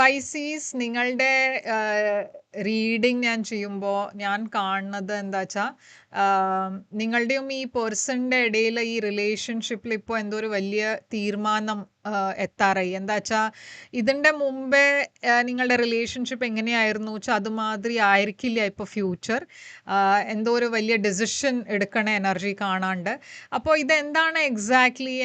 Pisces നിങ്ങളുടെ reading ഞാൻ ചെയ്യുമ്പോൾ ഞാൻ കാണുന്നത് എന്താ വെച്ചാൽ നിങ്ങളുടെയും ഈ പേഴ്സണിൻ്റെ ഇടയിൽ ഈ റിലേഷൻഷിപ്പിൽ ഇപ്പോൾ എന്തോ ഒരു വലിയ തീരുമാനം എത്താറായി. എന്താ വെച്ചാൽ ഇതിൻ്റെ മുമ്പേ നിങ്ങളുടെ റിലേഷൻഷിപ്പ് എങ്ങനെയായിരുന്നു വെച്ചാൽ അതുമാതിരി ആയിരിക്കില്ല ഇപ്പോൾ ഫ്യൂച്ചർ. എന്തോ ഒരു വലിയ ഡിസിഷൻ എടുക്കണ എനർജി കാണാണ്ട്. അപ്പോൾ ഇതെന്താണ് എക്സാക്ട്ലി,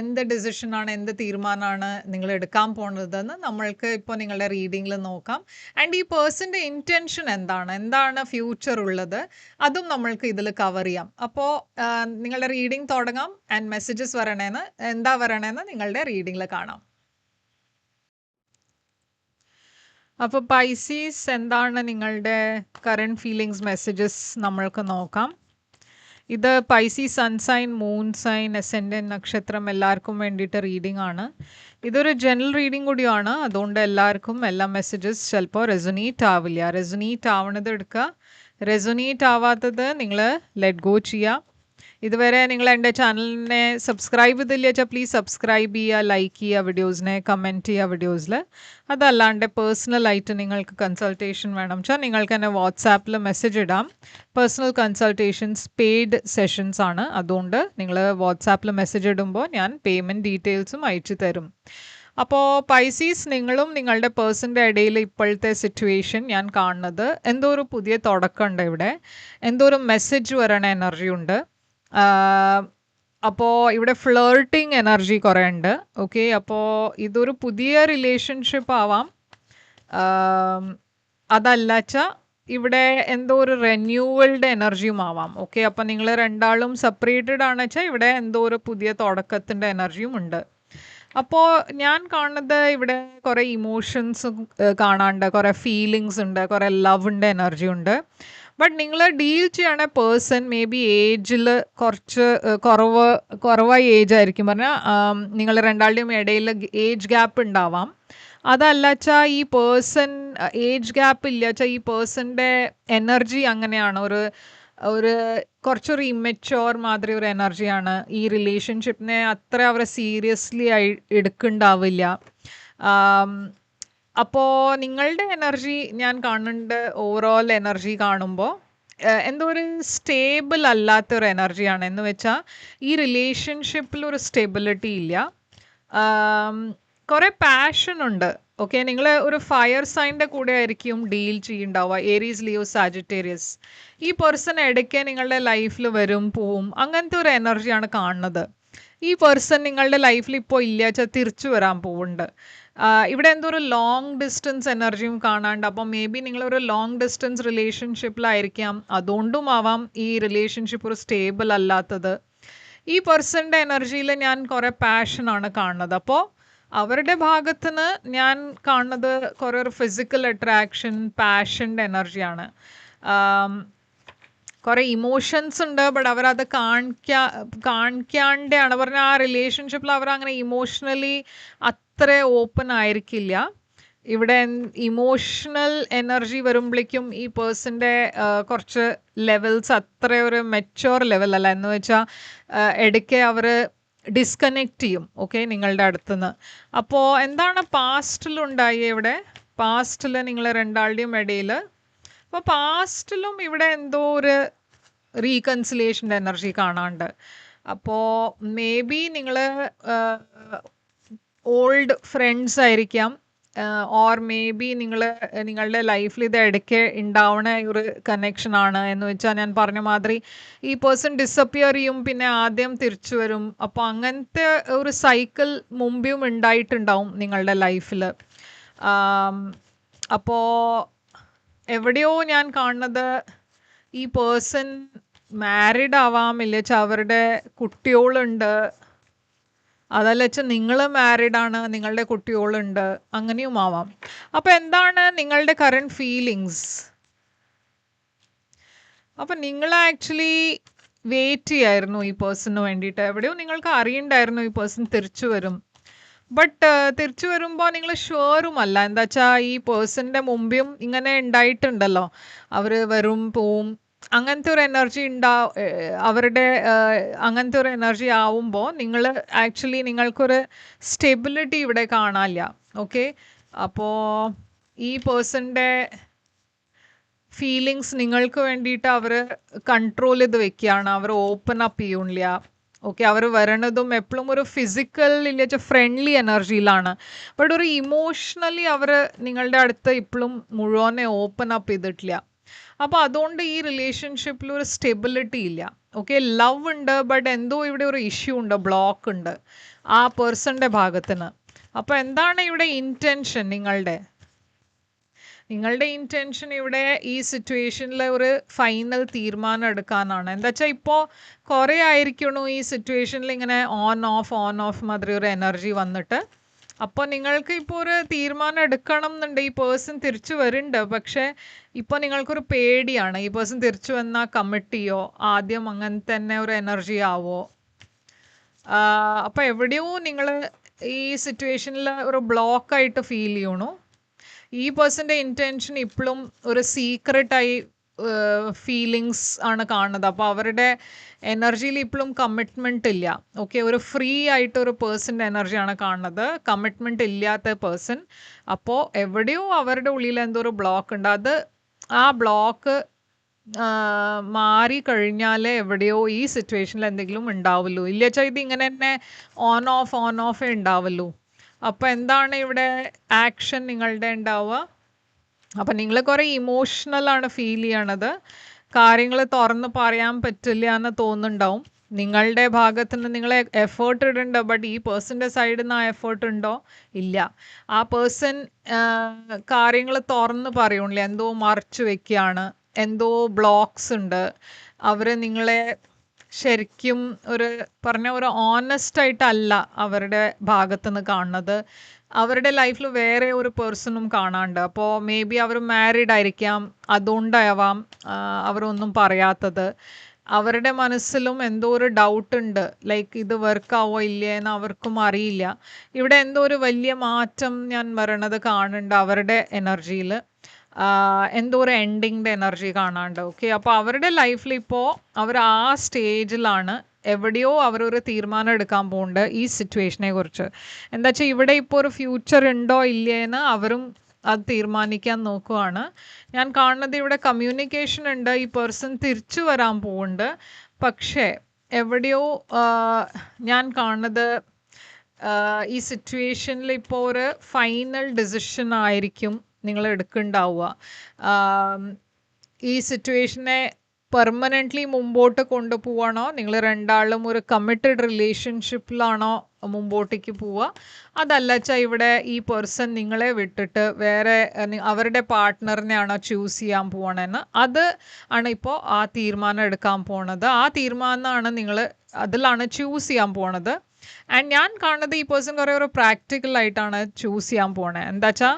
എന്ത് ഡിസിഷനാണ്, എന്ത് തീരുമാനമാണ് നിങ്ങൾ എടുക്കാൻ പോകുന്നതെന്ന് നമ്മൾക്ക് ഇപ്പോൾ നിങ്ങളുടെ റീഡിങ്ങിൽ നോക്കാം. ആൻഡ് ഈ പേഴ്സൻ്റെ ഇൻറ്റൻഷൻ എന്താണ് ഫ്യൂച്ചർ ഉള്ളത്, അതും നമ്മൾക്ക് ഇതിൽ കവർ ചെയ്യാം. അപ്പോൾ നിങ്ങളുടെ റീഡിങ് തുടങ്ങാം. ആൻഡ് മെസ്സേജസ് വരണേന്ന് നിങ്ങളുടെ റീഡിങ്ങിൽ കാണാം. അപ്പോൾ പൈസീസ് എന്താണ് നിങ്ങളുടെ കറണ്ട് ഫീലിങ്സ്, മെസ്സേജസ് നമ്മൾക്ക് നോക്കാം. ഇത് Pisces sun sign, moon sign, ascendant നക്ഷത്രം എല്ലാവർക്കും വേണ്ടിയിട്ട് റീഡിംഗ് ആണ്. ഇതൊരു ജനറൽ റീഡിംഗ് കൂടിയാണ്. അതുകൊണ്ട് എല്ലാവർക്കും എല്ലാ മെസ്സേജസ് ചിലപ്പോൾ റെസൊനേറ്റ് ആവില്ല. റെസൊനേറ്റ് ആവണത് എടുക്കുക, റെസൊനേറ്റ് ആവാത്തത് നിങ്ങൾ ലെറ്റ് ഗോ ചെയ്യുക. ഇതുവരെ നിങ്ങൾ എൻ്റെ ചാനലിനെ സബ്സ്ക്രൈബ് ചെയ്തില്ല വെച്ചാൽ പ്ലീസ് സബ്സ്ക്രൈബ് ചെയ്യുക, ലൈക്ക് ചെയ്യുക വീഡിയോസിനെ, കമൻറ്റ് ചെയ്യുക വീഡിയോസിൽ. അതല്ലാണ്ട് പേഴ്സണലായിട്ട് നിങ്ങൾക്ക് കൺസൾട്ടേഷൻ വേണം വെച്ചാൽ നിങ്ങൾക്ക് എന്നെ വാട്സാപ്പിൽ മെസ്സേജ് ഇടാം. പേഴ്സണൽ കൺസൾട്ടേഷൻസ് പെയ്ഡ് സെഷൻസ് ആണ്. അതുകൊണ്ട് നിങ്ങൾ വാട്സാപ്പിൽ മെസ്സേജ് ഇടുമ്പോൾ ഞാൻ പേയ്മെൻറ്റ് ഡീറ്റെയിൽസും അയച്ചു തരും. അപ്പോൾ പൈസീസ്, നിങ്ങളും നിങ്ങളുടെ പേഴ്സൻ്റെ ഇടയിൽ ഇപ്പോഴത്തെ സിറ്റുവേഷൻ ഞാൻ കാണുന്നത് എന്തോ ഒരു പുതിയ തുടക്കമുണ്ട്. ഇവിടെ എന്തോ ഒരു മെസ്സേജ് വരണ എനർജി ഉണ്ട്. അപ്പോൾ ഇവിടെ ഫ്ലേർട്ടിങ് എനർജി കുറേ ഉണ്ട്. ഓക്കെ, അപ്പോൾ ഇതൊരു പുതിയ റിലേഷൻഷിപ്പ് ആവാം. അതല്ലാച്ചാൽ ഇവിടെ എന്തോ ഒരു റെന്യൂവൽഡ് എനർജിയും ആവാം. ഓക്കെ, അപ്പോൾ നിങ്ങൾ രണ്ടാളും സെപ്പറേറ്റഡ് ആണെന്ന് വെച്ചാൽ ഇവിടെ എന്തോ ഒരു പുതിയ തുടക്കത്തിൻ്റെ എനർജിയും ഉണ്ട്. അപ്പോൾ ഞാൻ കാണുന്നത് ഇവിടെ കുറേ ഇമോഷൻസും കാണാണ്ട്, കുറേ ഫീലിങ്സ് ഉണ്ട്, കുറേ ലവിൻ്റെ എനർജി ഉണ്ട്. ബട്ട് നിങ്ങൾ ഡീൽ ചെയ്യണ പേഴ്സൺ മേ ബി ഏജിൽ കുറച്ച് കുറവായി ഏജ് ആയിരിക്കും. പറഞ്ഞാൽ നിങ്ങൾ രണ്ടാളുടെയും ഇടയിൽ ഏജ് ഗ്യാപ്പ് ഉണ്ടാവാം. അതല്ലാച്ചാൽ ഈ പേഴ്സൺ ഏജ് ഗ്യാപ്പ് ഇല്ല വെച്ചാൽ ഈ പേഴ്സൻ്റെ എനർജി അങ്ങനെയാണ്, ഒരു കുറച്ചൊരു ഇമ്മച്യോർ മാതിരി ഒരു എനർജിയാണ്. ഈ റിലേഷൻഷിപ്പിനെ അത്ര അവർ സീരിയസ്ലി എടുക്കുന്നുണ്ടാവില്ല. അപ്പോൾ നിങ്ങളുടെ എനർജി ഞാൻ കാണുന്നുണ്ട്, ഓവറോൾ എനർജി കാണുമ്പോൾ എന്തോ ഒരു സ്റ്റേബിൾ അല്ലാത്തൊരു എനർജിയാണ്. എന്ന് വെച്ചാൽ ഈ റിലേഷൻഷിപ്പിൽ ഒരു സ്റ്റെബിലിറ്റി ഇല്ല. കുറേ പാഷൻ ഉണ്ട്. ഓക്കെ, നിങ്ങൾ ഒരു ഫയർ സൈൻ്റെ കൂടെ ആയിരിക്കും ഡീൽ ചെയ്യുന്നുണ്ടാവുക. Aries, Leo, Sagittarius. ഈ പേഴ്സൺ ഇടയ്ക്ക് നിങ്ങളുടെ ലൈഫിൽ വരും പോവും, അങ്ങനത്തെ ഒരു എനർജിയാണ് കാണുന്നത്. ഈ പേഴ്സൺ നിങ്ങളുടെ ലൈഫിൽ ഇപ്പോൾ ഇല്ല വെച്ചാൽ തിരിച്ചു വരാൻ പോകുന്നുണ്ട്. ഇവിടെ എന്തോ ഒരു ലോങ് ഡിസ്റ്റൻസ് എനർജിയും കാണാണ്ട്. അപ്പോൾ മേ ബി നിങ്ങളൊരു ലോങ് ഡിസ്റ്റൻസ് റിലേഷൻഷിപ്പിലായിരിക്കാം. അതുകൊണ്ടും ആവാം ഈ റിലേഷൻഷിപ്പ് ഒരു സ്റ്റേബിൾ അല്ലാത്തത്. ഈ പേഴ്സൻ്റെ എനർജിയിൽ ഞാൻ കുറേ പാഷനാണ് കാണുന്നത്. അപ്പോൾ അവരുടെ ഭാഗത്തുനിന്ന് ഞാൻ കാണുന്നത് കുറേ ഒരു ഫിസിക്കൽ അട്രാക്ഷൻ, പാഷൻ്റെ എനർജിയാണ്. കുറേ ഇമോഷൻസ് ഉണ്ട്. ബട്ട് അവരത് കാണിക്കാണ്ടാണ് പറഞ്ഞാൽ ആ റിലേഷൻഷിപ്പിൽ അവരങ്ങനെ ഇമോഷണലി അത്ര ഓപ്പൺ ആയിരിക്കില്ല. ഇവിടെ ഇമോഷണൽ എനർജി വരുമ്പോഴേക്കും ഈ പേഴ്സൻ്റെ കുറച്ച് ലെവൽസ് അത്ര ഒരു മെച്യോർ ലെവലല്ല. എന്ന് വെച്ചാൽ ഇടയ്ക്ക് അവർ ഡിസ്കണക്റ്റ് ചെയ്യും. ഓക്കെ, നിങ്ങളുടെ അടുത്തുനിന്ന്. അപ്പോൾ എന്താണ് പാസ്റ്റിലുണ്ടായി? ഇവിടെ പാസ്റ്റിൽ നിങ്ങൾ രണ്ടാളുടെയും ഇടയിൽ, അപ്പോൾ പാസ്റ്റിലും ഇവിടെ എന്തോ ഒരു റീകൺസിലേഷൻ്റെ എനർജി കാണാണ്ട്. അപ്പോൾ മേ ബി നിങ്ങൾ ഓൾഡ് ഫ്രണ്ട്സ് ആയിരിക്കാം. ഓർ മേ ബി നിങ്ങളുടെ ലൈഫിൽ ഇത് ഇടയ്ക്ക് ഉണ്ടാവുന്ന ഒരു കണക്ഷനാണ്. എന്ന് വെച്ചാൽ ഞാൻ പറഞ്ഞ മാതിരി ഈ പേഴ്സൺ ഡിസപ്പിയർ ചെയ്യും, പിന്നെ ആദ്യം തിരിച്ചു വരും. അപ്പോൾ അങ്ങനത്തെ ഒരു സൈക്കിൾ മുമ്പും ഉണ്ടായിട്ടുണ്ടാവും നിങ്ങളുടെ ലൈഫിൽ. അപ്പോൾ എവിടെയോ ഞാൻ കാണുന്നത് ഈ പേഴ്സൺ മാരിഡ് ആവാം, ഇല്ല വെച്ചാൽ അവരുടെ കുട്ടികളുണ്ട്, അതല്ല വെച്ചാൽ നിങ്ങൾ മാരിഡാണ്, നിങ്ങളുടെ കുട്ടികളുണ്ട്, അങ്ങനെയും ആവാം. അപ്പോൾ എന്താണ് നിങ്ങളുടെ കറണ്ട് ഫീലിങ്സ്? അപ്പം നിങ്ങൾ ആക്ച്വലി വെയിറ്റ് ചെയ്യായിരുന്നു ഈ പേഴ്സണിന് വേണ്ടിയിട്ട്. എവിടെയോ നിങ്ങൾക്ക് അറിയണ്ടായിരുന്നു ഈ പേഴ്സൺ തിരിച്ചു വരും. ബട്ട് തിരിച്ചു വരുമ്പോൾ നിങ്ങൾ ഷുവറുമല്ല. എന്താ വെച്ചാൽ ഈ പേഴ്സൻ്റെ മുമ്പും ഇങ്ങനെ ഉണ്ടായിട്ടുണ്ടല്ലോ, അവർ വരും പോവും, അങ്ങനത്തെ ഒരു എനർജി അവരുടെ അങ്ങനത്തെ ഒരു എനർജി ആവുമ്പോൾ നിങ്ങൾ ആക്ച്വലി നിങ്ങൾക്കൊരു സ്റ്റെബിലിറ്റി ഇവിടെ കാണാനില്ല. ഓക്കെ, അപ്പോൾ ഈ പേഴ്സൻ്റെ ഫീലിങ്സ് നിങ്ങൾക്ക് വേണ്ടിയിട്ട് അവർ കൺട്രോൾ ചെയ്ത് വെക്കുകയാണ്. അവർ ഓപ്പൺ അപ്പ് ചെയ്യണില്ല. ഓക്കെ, അവർ വരണതും എപ്പോഴും ഒരു ഫിസിക്കൽ ഇല്ല ഫ്രണ്ട്ലി എനർജിയിലാണ്. ബട്ട് ഒരു ഇമോഷണലി അവർ നിങ്ങളുടെ അടുത്ത് ഇപ്പോഴും മുഴുവനെ ഓപ്പൺ അപ്പ് ചെയ്തിട്ടില്ല. അപ്പോൾ അതുകൊണ്ട് ഈ റിലേഷൻഷിപ്പിൽ ഒരു സ്റ്റെബിലിറ്റി ഇല്ല. ഓക്കെ, ലവ് ഉണ്ട്, ബട്ട് എന്തോ ഇവിടെ ഒരു ഇഷ്യൂ ഉണ്ട്, ബ്ലോക്ക് ഉണ്ട് ആ പേഴ്സൻ്റെ ഭാഗത്തിന്. അപ്പോൾ എന്താണ് ഇവിടെ ഇൻറ്റൻഷൻ? നിങ്ങളുടെ ഇൻറ്റൻഷൻ ഇവിടെ ഈ സിറ്റുവേഷനിൽ ഒരു ഫൈനൽ തീരുമാനം എടുക്കാനാണ്. എന്താ വെച്ചാൽ ഇപ്പോൾ കുറേ ആയിരിക്കണു ഈ സിറ്റുവേഷനിൽ ഇങ്ങനെ ഓൺ ഓഫ് മാതിരി ഒരു എനർജി വന്നിട്ട്. അപ്പോൾ നിങ്ങൾക്ക് ഇപ്പോൾ ഒരു തീരുമാനം എടുക്കണം എന്നുണ്ട്. ഈ പേഴ്സൺ തിരിച്ചു വരുന്നുണ്ട്, പക്ഷേ ഇപ്പോൾ നിങ്ങൾക്കൊരു പേടിയാണ്. ഈ പേഴ്സൺ തിരിച്ചു വന്നാൽ കമ്മിറ്റ് ചെയ്യോ, ആദ്യം അങ്ങനെ തന്നെ ഒരു എനർജി ആവോ. അപ്പോൾ എവിടെയോ നിങ്ങൾ ഈ സിറ്റുവേഷനിൽ ഒരു ബ്ലോക്കായിട്ട് ഫീൽ ചെയ്യണു. ഈ പേഴ്സൻ്റെ ഇൻറ്റൻഷൻ ഇപ്പോഴും ഒരു സീക്രട്ടായി ഫീലിങ്സ് ആണ് കാണുന്നത്. അപ്പോൾ അവരുടെ എനർജിയിൽ ഇപ്പോഴും കമ്മിറ്റ്മെൻറ്റ് ഇല്ല. ഓക്കെ, ഒരു ഫ്രീ ആയിട്ട് ഒരു പേഴ്സൻ്റെ എനർജിയാണ് കാണുന്നത്, കമ്മിറ്റ്മെൻറ്റ് ഇല്ലാത്ത പേഴ്സൺ. അപ്പോൾ എവിടെയോ അവരുടെ ഉള്ളിൽ എന്തോ ഒരു ബ്ലോക്ക് ഉണ്ട്. ആ ബ്ലോക്ക് മാറി കഴിഞ്ഞാലേ എവിടെയോ ഈ സിറ്റുവേഷനിൽ എന്തെങ്കിലും ഉണ്ടാവുള്ളൂ. ഇല്ല വെച്ചാൽ ഇത് ഇങ്ങനെ തന്നെ ഓൺ ഓഫേ ഉണ്ടാവുള്ളൂ. അപ്പോൾ എന്താണ് ഇവിടെ ആക്ഷൻ നിങ്ങളുടെ ഉണ്ടാവുക? അപ്പം നിങ്ങൾ കുറേ ഇമോഷണലാണ് ഫീൽ ചെയ്യണത്. കാര്യങ്ങൾ തുറന്ന് പറയാൻ പറ്റില്ല എന്ന് തോന്നുന്നുണ്ടാവും. നിങ്ങളുടെ ഭാഗത്ത് നിന്ന് നിങ്ങൾ എഫേർട്ട് ഇടുന്നുണ്ട്, ബട്ട് ഈ പേഴ്സൻ്റെ സൈഡിൽ നിന്ന് ആ എഫേർട്ട് ഉണ്ടോ? ഇല്ല. ആ പേഴ്സൺ കാര്യങ്ങൾ തുറന്ന് പറയണില്ല, എന്തോ മറച്ചു വെക്കുകയാണ്, എന്തോ ബ്ലോക്സ് ഉണ്ട്. അവർ നിങ്ങളെ ശരിക്കും ഒരു ഓണസ്റ്റ് ആയിട്ടല്ല അവരുടെ ഭാഗത്തുനിന്ന് കാണുന്നത്. അവരുടെ ലൈഫിൽ വേറെ ഒരു പേഴ്സണും കാണാണ്ട്. അപ്പോൾ മേ ബി അവർ മാരീഡ് ആയിരിക്കാം, അതുകൊണ്ടാവാം അവരൊന്നും പറയാത്തത്. അവരുടെ മനസ്സിലും എന്തോ ഒരു ഡൗട്ട് ഉണ്ട്, ലൈക്ക് ഇത് വർക്കാവോ ഇല്ലേ എന്ന് അവർക്കും അറിയില്ല. ഇവിടെ എന്തോ ഒരു വലിയ മാറ്റം ഞാൻ വരണത് കാണുന്നുണ്ട് അവരുടെ എനർജിയിൽ. എന്തോ ഒരു എൻഡിങ്ങിൻ്റെ എനർജി കാണാണ്ട്. ഓക്കെ, അപ്പോൾ അവരുടെ ലൈഫിൽ ഇപ്പോൾ അവർ ആ സ്റ്റേജിലാണ്. എവിടെയോ അവരൊരു തീരുമാനം എടുക്കാൻ പോകുന്നുണ്ട് ഈ സിറ്റുവേഷനെ കുറിച്ച്. എന്താ വെച്ചാൽ ഇവിടെ ഇപ്പോൾ ഒരു ഫ്യൂച്ചർ ഉണ്ടോ ഇല്ലേന്ന് അവരും അത് തീരുമാനിക്കാൻ നോക്കുവാണ്. ഞാൻ കാണുന്നത് ഇവിടെ കമ്മ്യൂണിക്കേഷൻ ഉണ്ട്, ഈ പേഴ്സൺ തിരിച്ചു വരാൻ പോകുന്നുണ്ട്. പക്ഷേ എവിടെയോ ഞാൻ കാണുന്നത് ഈ സിറ്റുവേഷനിൽ ഇപ്പോൾ ഒരു ഫൈനൽ ഡിസിഷൻ ആയിരിക്കും നിങ്ങൾ എടുക്കുന്നുണ്ടാവുക. ഈ സിറ്റുവേഷനെ പെർമനൻ്റ്ലി മുമ്പോട്ട് കൊണ്ടുപോവാണോ, നിങ്ങൾ രണ്ടാളും ഒരു കമ്മിറ്റഡ് റിലേഷൻഷിപ്പിലാണോ മുമ്പോട്ടേക്ക് പോവുക, അതല്ല വെച്ചാൽ ഇവിടെ ഈ പേഴ്സൺ നിങ്ങളെ വിട്ടിട്ട് വേറെ അവരുടെ പാർട്ട്ണറിനെയാണോ ചൂസ് ചെയ്യാൻ പോകണമെന്ന് അത് ആണ് ഇപ്പോൾ ആ തീരുമാനം എടുക്കാൻ പോണത്. ആ തീരുമാനമാണ് നിങ്ങൾ അതിലാണ് ചൂസ് ചെയ്യാൻ പോണത്. ആൻഡ് ഞാൻ കാണുന്നത് ഈ പേഴ്സൺ കുറേ ഒരു പ്രാക്ടിക്കലായിട്ടാണ് ചൂസ് ചെയ്യാൻ പോണത്. എന്താ വെച്ചാൽ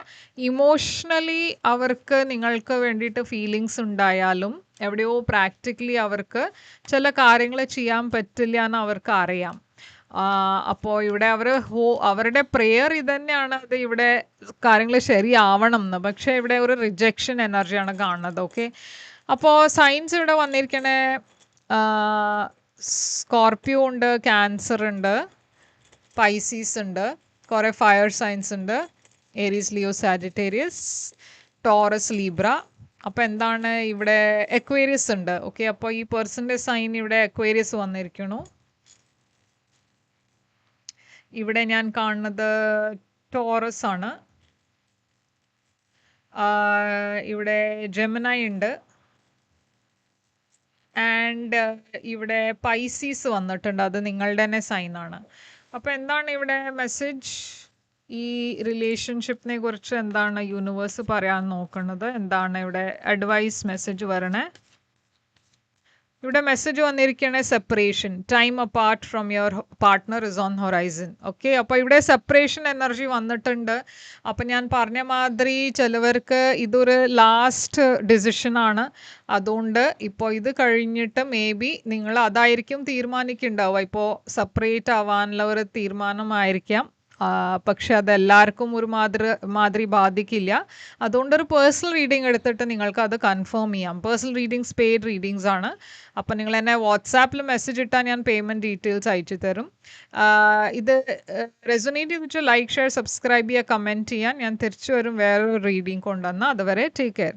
ഇമോഷണലി അവർക്ക് നിങ്ങൾക്ക് വേണ്ടിയിട്ട് ഫീലിങ്സ് ഉണ്ടായാലും എവിടെയോ പ്രാക്ടിക്കലി അവർക്ക് ചില കാര്യങ്ങൾ ചെയ്യാൻ പറ്റില്ല എന്ന് അവർക്ക് അറിയാം. അപ്പോൾ ഇവിടെ അവരുടെ പ്രെയർ ഇതന്നെയാണ്, അത് ഇവിടെ കാര്യങ്ങൾ ശരിയാവണം എന്ന്. പക്ഷേ ഇവിടെ ഒരു റിജക്ഷൻ എനർജിയാണ് കാണുന്നത്. ഓക്കെ, അപ്പോൾ സൈൻസ് ഇവിടെ വന്നിരിക്കണേ സ്കോർപ്പിയോ ഉണ്ട്, ക്യാൻസർ ഉണ്ട്, പൈസീസ് ഉണ്ട്, കുറേ ഫയർ സൈൻസ് ഉണ്ട്, Aries, Leo, Sagittarius, Taurus, Libra. അപ്പോൾ എന്താണ് ഇവിടെ എക്വേരിയസ് ഉണ്ട്. ഓക്കെ, അപ്പോൾ ഈ പേഴ്സൻ്റെ സൈൻ ഇവിടെ എക്വേരിയസ് വന്നിരിക്കണു. ഇവിടെ ഞാൻ കാണുന്നത് ടോറസ് ആണ്. ഇവിടെ ജെമിനൈ ഉണ്ട്. ആൻഡ് ഇവിടെ പൈസീസ് വന്നിട്ടുണ്ട്, അത് നിങ്ങളുടെ തന്നെ സൈനാണ്. അപ്പോൾ എന്താണ് ഇവിടെ മെസ്സേജ്? ഈ റിലേഷൻഷിപ്പിനെ കുറിച്ച് എന്താണ് യൂണിവേഴ്സ് പറയാൻ നോക്കുന്നത്? എന്താണ് ഇവിടെ അഡ്വൈസ് മെസ്സേജ് വരണേ? ഇവിടെ മെസ്സേജ് വന്നിരിക്കണേ separation, time apart from your partner is on horizon. Okay, അപ്പോൾ ഇവിടെ സെപ്പറേഷൻ എനർജി വന്നിട്ടുണ്ട്. അപ്പം ഞാൻ പറഞ്ഞ മാതിരി ചിലവർക്ക് ഇതൊരു ലാസ്റ്റ് ഡിസിഷനാണ്. അതുകൊണ്ട് ഇപ്പോൾ ഇത് കഴിഞ്ഞിട്ട് മേ ബി നിങ്ങൾ അതായിരിക്കും തീരുമാനിക്കുന്നുണ്ടാവുക. ഇപ്പോൾ സെപ്പറേറ്റ് ആവാനുള്ള ഒരു തീരുമാനമായിരിക്കാം. പക്ഷെ അതെല്ലാവർക്കും ഒരു മാതിരി ബാധിക്കില്ല. അതുകൊണ്ടൊരു പേഴ്സണൽ റീഡിംഗ് എടുത്തിട്ട് നിങ്ങൾക്ക് അത് കൺഫേം ചെയ്യാം. പേഴ്സണൽ റീഡിങ്സ് പെയ്ഡ് റീഡിങ്സ് ആണ്. അപ്പം നിങ്ങൾ എന്നെ വാട്സാപ്പിൽ മെസ്സേജ് ഇട്ടാൽ ഞാൻ പേയ്മെൻറ്റ് ഡീറ്റെയിൽസ് അയച്ചു തരും. ഇത് റെസൊനേറ്റ് ചെയ്തിട്ട് ലൈക്ക്, ഷെയർ, സബ്സ്ക്രൈബ് ചെയ്യുക, കമൻറ്റ് ചെയ്യാൻ. ഞാൻ തിരിച്ചു വരും വേറൊരു റീഡിംഗ് കൊണ്ടുവന്ന്. അതുവരെ ടേക്ക് കെയർ.